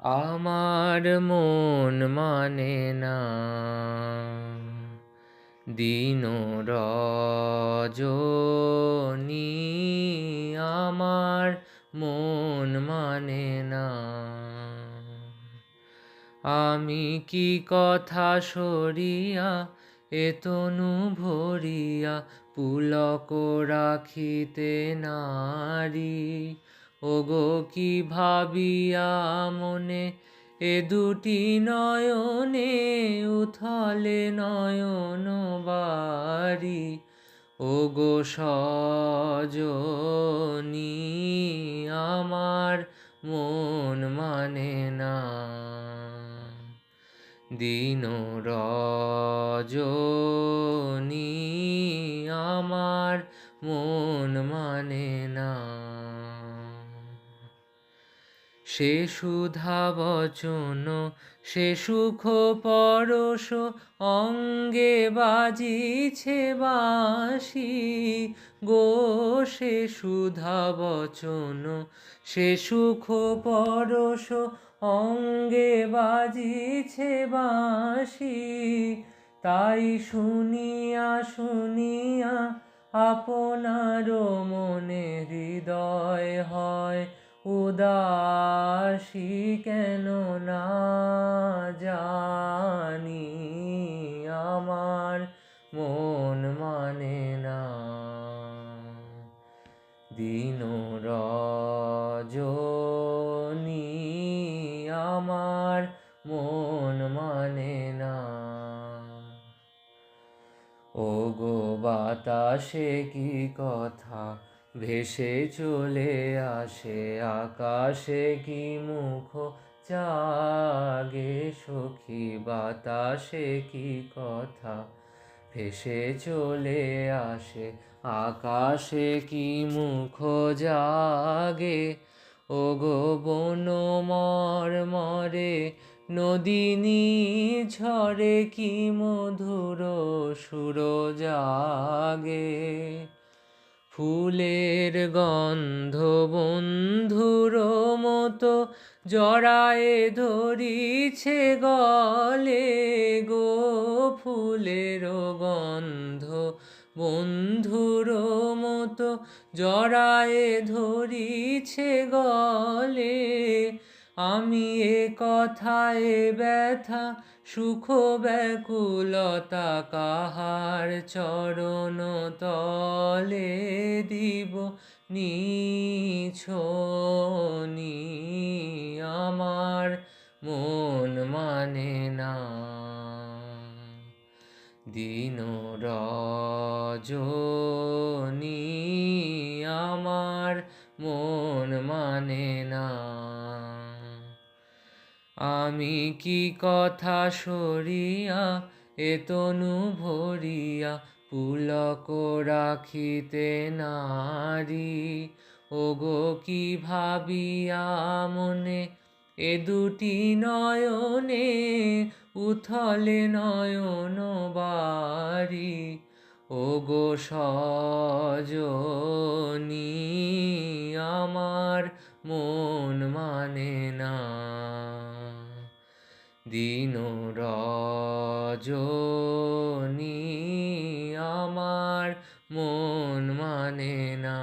আমার মন মানে না দিন রজনী, আমার মন মানে না। আমি কি কথা সরিয়া এ তনু ভরিয়া পুলক রাখিতে নারী, ওগো কি ভাবিয়া মনে এ দুটি নয়নে উথলে নয়ন বারি, ওগো সজনী, আমার মন মানে না দিন রজনী, আমার মন মানে না। সে সুধা বচন সে সুখ পরশ অঙ্গে বাজিছে বাঁশি, গো সে সুধা বচন সে সুখ পরশ অঙ্গে বাজিছে বাঁশি, তাই শুনিয়া শুনিয়া আপনার মনে হৃদয় হয় উদাসী, কেন না জানি আমার মন মানে না দিন রজনী, আমার মন মানে না। ওগো বাতাসে কি কথা ভেসে চলে আসে, আকাশে কি মুখ জাগে সখী, বাতাসে কি কথা ভেসে চলে আসে, আকাশে কি মুখ জাগে, ওগো বন মরে নদিনী ঝরে কি মধুর সুর জাগে, ফুলের গন্ধ বন্ধুর মতো জড়ায়ে ধরিছে গলে, গো ফুলের গন্ধ বন্ধুর মতো জড়ায়ে ধরিছে গলে, আমি এ কথায় ব্যথা সুখ ব্যাকুলতা কাহার চরণ তলে দিব নিছনি, আমার মন মানে না দিন রজনী, আমার মন মানে না। আমি কি কথা সরিয়া এ তনু ভরিয়া পুলক রাখিতে নারী, ওগো কি ভাবিয়া মনে এ দুটি নয়নে উথলে নয়ন বারি, ওগো সজনী, আমার মন মানে না দিন রজনী, আমার মন মানে না।